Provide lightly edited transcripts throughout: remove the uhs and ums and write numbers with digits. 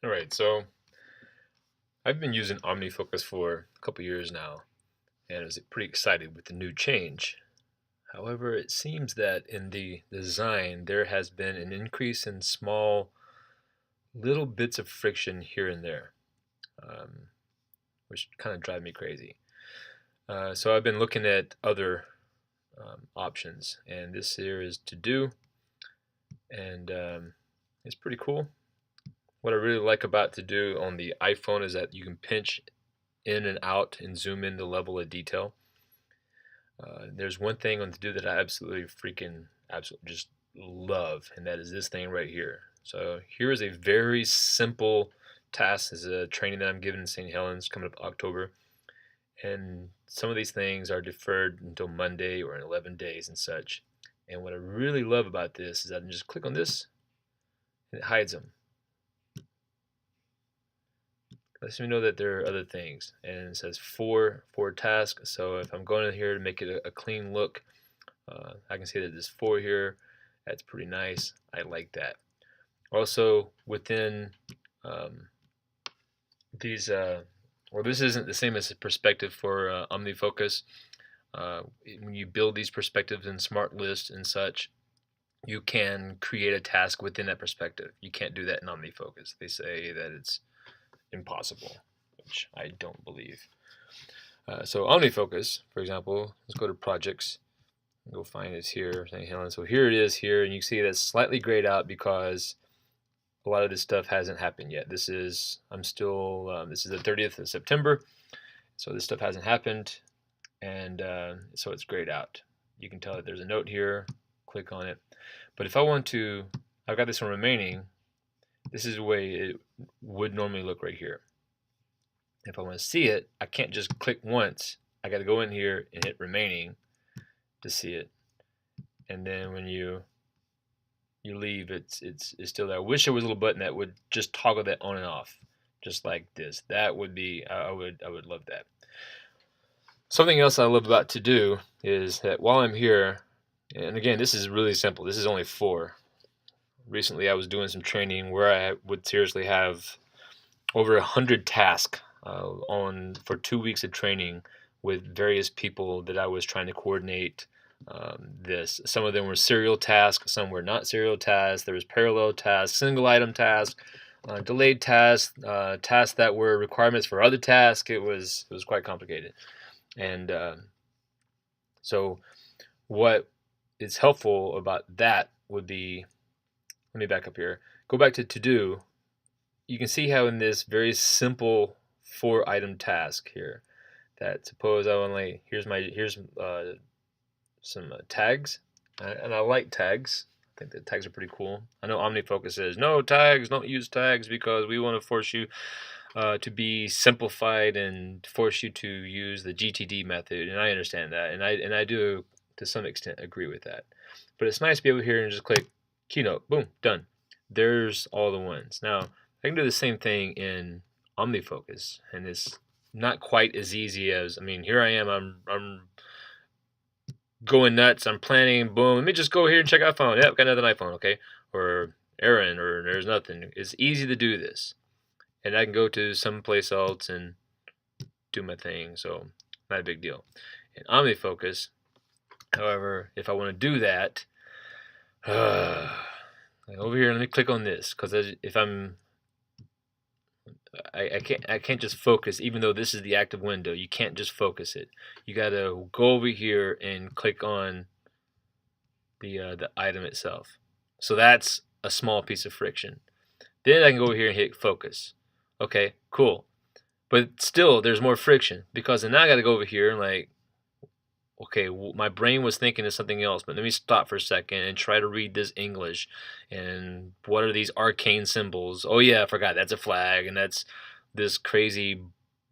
All right, so I've been using OmniFocus for a couple years now, and I was pretty excited with the new change. However, it seems that in the design there has been an increase in small little bits of friction here and there, um, which kind of drive me crazy. So I've been looking at other options, and this here is To Do, and it's pretty cool. What I really like about To Do on the iPhone is that you can pinch in and out and zoom in the level of detail. There's one thing on To Do that I absolutely just love, and that is this thing right here. So here is a very simple task. This is a training that I'm giving in St. Helens coming up October, and some of these things are deferred until Monday or in 11 days and such. And what I really love about this is that I can just click on this and it hides them. Lets me know that there are other things, and it says for task. So if I'm going in here to make it a clean look, I can see that there's 4 here. That's pretty nice. I like that. Also within these, well, this isn't the same as the perspective for OmniFocus. When you build these perspectives in Smart List and such, you can create a task within that perspective. You can't do that in OmniFocus. They say that it's impossible, which I don't believe. So OmniFocus, for example, let's go to projects. Go find it here, St. Helens. So here it is here, and you see that's slightly grayed out because a lot of this stuff hasn't happened yet. This is this is the 30th of September, so this stuff hasn't happened, and so it's grayed out. You can tell that there's a note here. Click on it. But if I want to, I've got this one remaining. This is the way it would normally look right here. If I want to see it, I can't just click once. I got to go in here and hit remaining to see it. And then when you leave, it's still there. I wish there was a little button that would just toggle that on and off, just like this. That would be, I would love that. Something else I love about To Do is that while I'm here, and again, this is really simple. This is only 4. Recently, I was doing some training where I would seriously have over 100 tasks on for 2 weeks of training with various people that I was trying to coordinate. Some of them were serial tasks, some were not serial tasks. There was parallel tasks, single item tasks, delayed tasks, tasks that were requirements for other tasks. It was quite complicated, and so what is helpful about that would be, let me back up here. Go back to Do. You can see how in this very simple 4-item task here, that suppose I only here's some tags, and I like tags. I think that tags are pretty cool. I know OmniFocus says no tags, don't use tags because we want to force you to be simplified and force you to use the GTD method, and I understand that, and I do to some extent agree with that. But it's nice to be able to here and just click Keynote, boom, done. There's all the ones. Now I can do the same thing in OmniFocus, and it's not quite as easy as, I mean, here I am, I'm going nuts, I'm planning, boom, let me just go here and check out phone. Yep, got another iPhone, okay, or errand, or there's nothing. It's easy to do this, and I can go to someplace else and do my thing, so not a big deal. In OmniFocus, however, if I want to do that, over here, let me click on this, because if I can't just focus, even though this is the active window. You can't just focus it. You got to go over here and click on the item itself. So that's a small piece of friction. Then I can go over here and hit focus. Okay, cool. But still, there's more friction, because then I got to go over here and like, okay, my brain was thinking of something else, but let me stop for a second and try to read this English. And what are these arcane symbols? Oh yeah, I forgot. That's a flag, and that's this crazy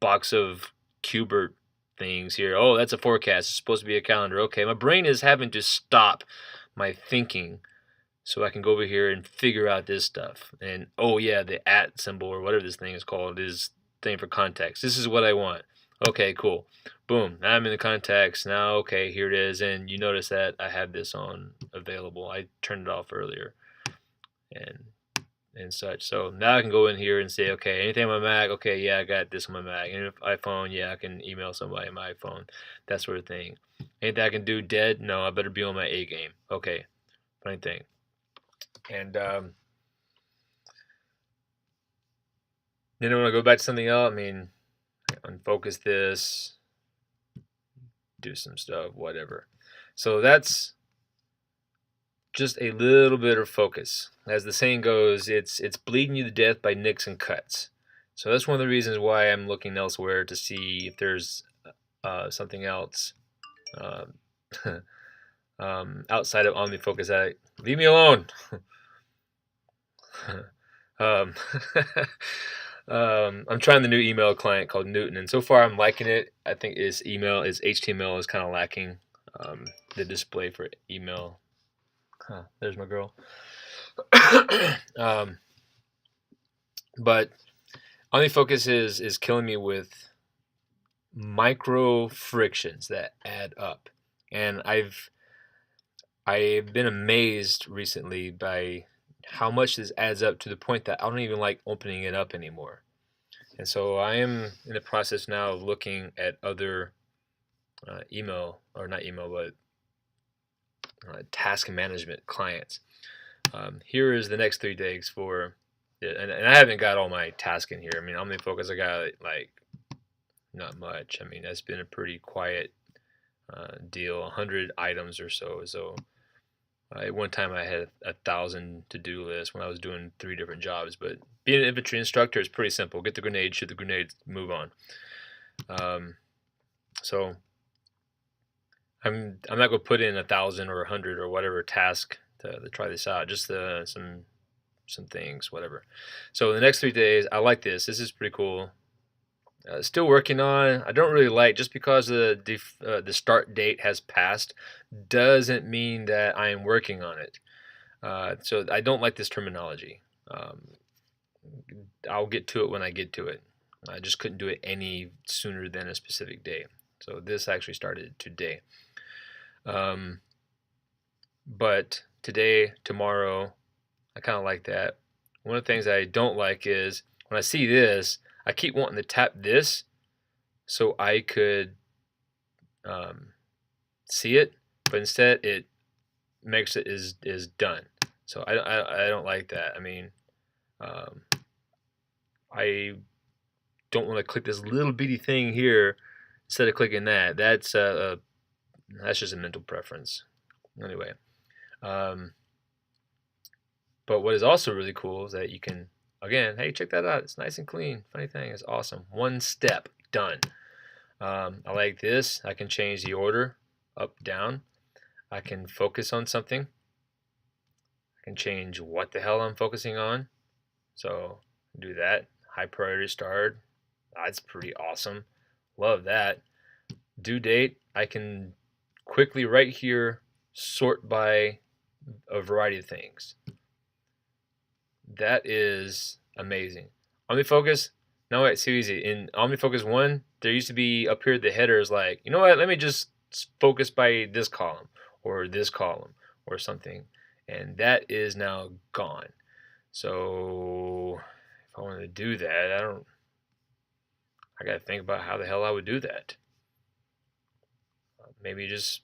box of Cubert things here. Oh, that's a forecast. It's supposed to be a calendar. Okay, my brain is having to stop my thinking so I can go over here and figure out this stuff. And oh yeah, the @ symbol or whatever this thing is called is thing for context. This is what I want. Okay, cool. Boom, now I'm in the contacts. Now, okay, here it is. And you notice that I have this on available. I turned it off earlier. And and such. So now I can go in here and say, okay, anything on my Mac, okay, yeah, I got this on my Mac. And if iPhone, yeah, I can email somebody on my iPhone, that sort of thing. Anything I can do dead, no, I better be on my A game. Okay, funny thing. And then when I go back to something else, I mean, unfocus this, do some stuff, whatever. So that's just a little bit of focus. As the saying goes, it's bleeding you to death by nicks and cuts. So that's one of the reasons why I'm looking elsewhere to see if there's something else outside of OmniFocus. Leave me alone. um, I'm trying the new email client called Newton, and so far I'm liking it. I think its HTML is kind of lacking. The display for email. There's my girl. But OmniFocus is killing me with micro frictions that add up, and I've been amazed recently by how much this adds up to the point that I don't even like opening it up anymore. And so I am in the process now of looking at other email, or not email, but task management clients. Here is the next 3 days for, and I haven't got all my tasks in here. I mean, OmniFocus, I got like not much. I mean, that's been a pretty quiet deal, 100 items or so. So at one time I had 1,000 to-do lists when I was doing 3 different jobs. But being an infantry instructor is pretty simple. Get the grenade, shoot the grenades, move on. So I'm not going to put in 1,000 or 100 or whatever task to try this out. Just some things, whatever. So the next 3 days, I like this. This is pretty cool. Still working on. I don't really like, just because the start date has passed doesn't mean that I am working on it. So I don't like this terminology. I'll get to it when I get to it. I just couldn't do it any sooner than a specific day. So this actually started today. But today, tomorrow, I kind of like that. One of the things I don't like is when I see this, I keep wanting to tap this so I could see it, but instead it makes it is done. So I don't like that. I mean, I don't want to click this little bitty thing here instead of clicking that. That's just a mental preference. Anyway, but what is also really cool is that you can, again, hey, check that out. It's nice and clean. Funny thing, it's awesome. One step, done. I like this. I can change the order up, down. I can focus on something. I can change what the hell I'm focusing on. So do that. High priority starred. That's pretty awesome. Love that. Due date. I can quickly right here sort by a variety of things. That is amazing. OmniFocus, no, it's so easy. In OmniFocus 1, there used to be up here the headers like, you know what, let me just focus by this column or this column or something. And that is now gone. So if I want to do that, I got to think about how the hell I would do that. Maybe just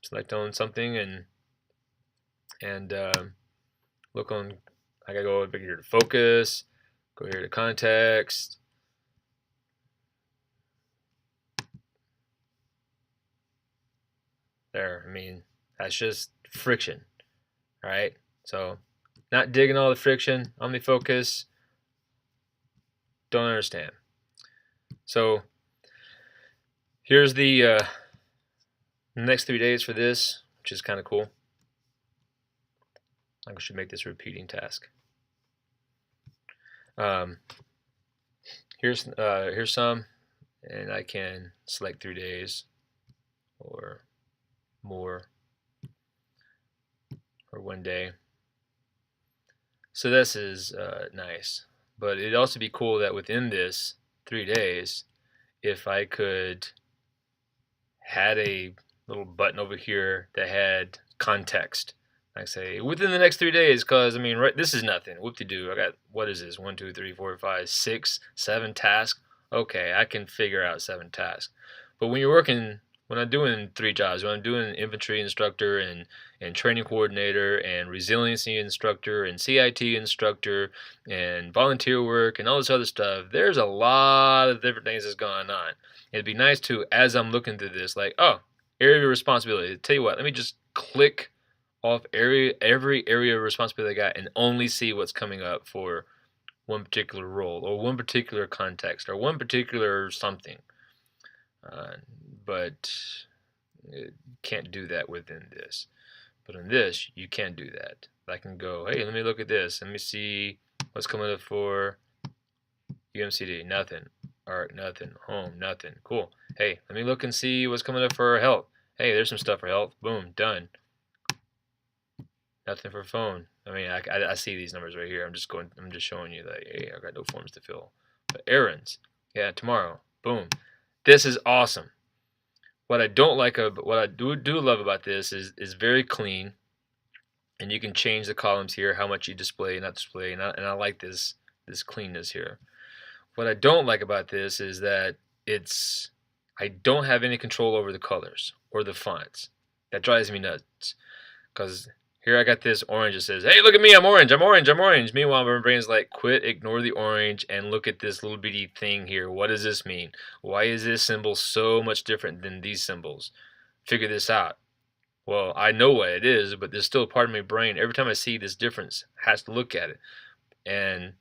select on something and look on. I gotta go over here to focus, go here to context. There, I mean, that's just friction, all right? So, not digging all the friction. OmniFocus, don't understand. So, here's the next 3 days for this, which is kind of cool. I should make this a repeating task. Here's some, and I can select 3 days or more or 1 day. So this is nice, but it'd also be cool that within this 3 days, if I could had a little button over here that had context. I say within the next 3 days, because I mean, right, this is nothing. Whoop-de-doo. I got, what is this? 1, 2, 3, 4, 5, 6, 7 tasks. Okay, I can figure out 7 tasks. But when you're working, when I'm doing 3 jobs, when I'm doing infantry instructor and training coordinator and resiliency instructor and CIT instructor and volunteer work and all this other stuff, there's a lot of different things that's going on. It'd be nice to, as I'm looking through this, like, oh, area of responsibility. Tell you what, let me just click off every area of responsibility I got and only see what's coming up for one particular role or one particular context or one particular something. But you can't do that within this. But in this, you can do that. I can go, hey, let me look at this. Let me see what's coming up for UMCD. Nothing. Art, nothing. Home, nothing. Cool. Hey, let me look and see what's coming up for health. Hey, there's some stuff for health. Boom, done. Nothing for phone. I mean, I see these numbers right here. I'm just showing you that, hey, I got no forms to fill. But errands, yeah, tomorrow. Boom. This is awesome. What I don't like, what I do love about this is very clean, and you can change the columns here, how much you display, not display, and I like this cleanness here. What I don't like about this is that I don't have any control over the colors or the fonts. That drives me nuts, because here I got this orange that says, hey, look at me, I'm orange, I'm orange, I'm orange. Meanwhile, my brain's like, quit, ignore the orange, and look at this little bitty thing here. What does this mean? Why is this symbol so much different than these symbols? Figure this out. Well, I know what it is, but there's still a part of my brain, every time I see this difference, has to look at it. And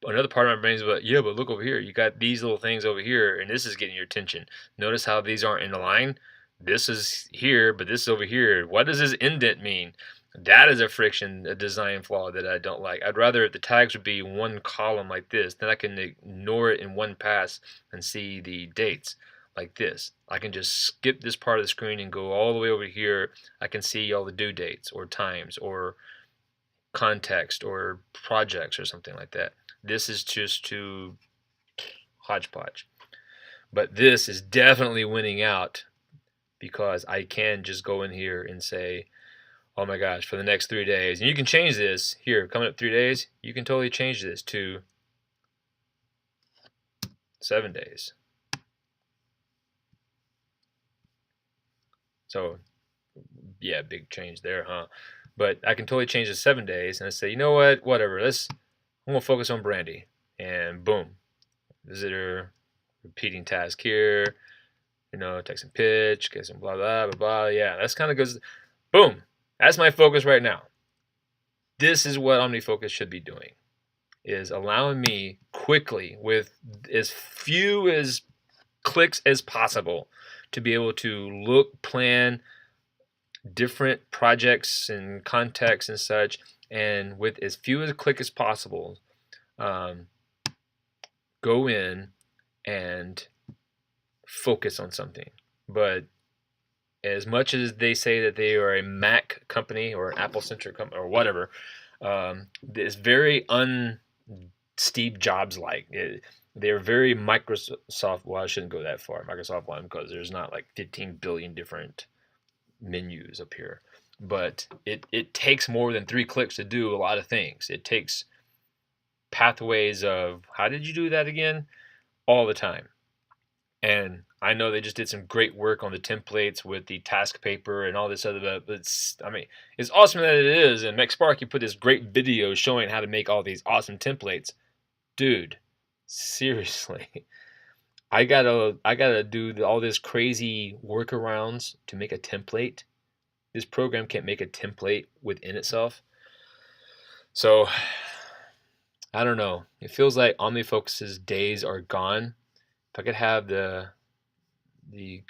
another part of my brain is, but yeah, but look over here. You got these little things over here, and this is getting your attention. Notice how these aren't in a line? This is here, but this is over here. What does this indent mean? That is a design flaw that I don't like. I'd rather the tags would be one column like this. Then I can ignore it in one pass and see the dates like this. I can just skip this part of the screen and go all the way over here. I can see all the due dates or times or context or projects or something like that. This is just too hodgepodge. But this is definitely winning out because I can just go in here and say, oh my gosh, for the next 3 days. And you can change this here, coming up 3 days, you can totally change this to 7 days. So, yeah, big change there, huh? But I can totally change to 7 days and I say, you know what, whatever, I'm gonna focus on Brandy. And boom, visitor, repeating task here, you know, text and pitch, get some blah, blah, blah, blah. Yeah, that's kind of goes, boom. That's my focus right now. This is what OmniFocus should be doing, is allowing me quickly, with as few as clicks as possible, to be able to look, plan different projects and contexts and such, and with as few as a click as possible, go in and focus on something. But as much as they say that they are a Mac company or an Apple-centric company or whatever, it's very Steve Jobs-like. They're very Microsoft. Well, I shouldn't go that far. Microsoft one, because there's not like 15 billion different menus up here. But it takes more than 3 clicks to do a lot of things. It takes pathways of, how did you do that again? All the time. And I know they just did some great work on the templates with the task paper and all this other, but it's awesome that it is. And McSparky put this great video showing how to make all these awesome templates. Dude, seriously, I gotta do all this crazy workarounds to make a template. This program can't make a template within itself. So I don't know. It feels like OmniFocus's days are gone. If I could have the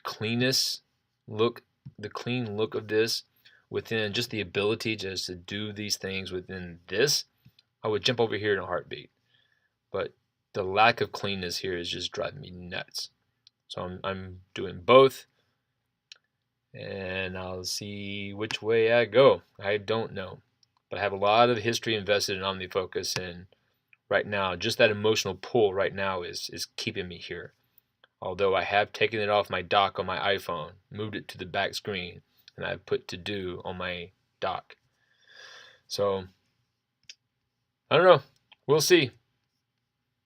cleanness look, the clean look of this within just the ability just to do these things within this, I would jump over here in a heartbeat. But the lack of cleanness here is just driving me nuts. So I'm doing both, and I'll see which way I go. I don't know, but I have a lot of history invested in OmniFocus, and right now, just that emotional pull right now is keeping me here. Although I have taken it off my dock on my iPhone, moved it to the back screen, and I've put to do on my dock. So I don't know. We'll see.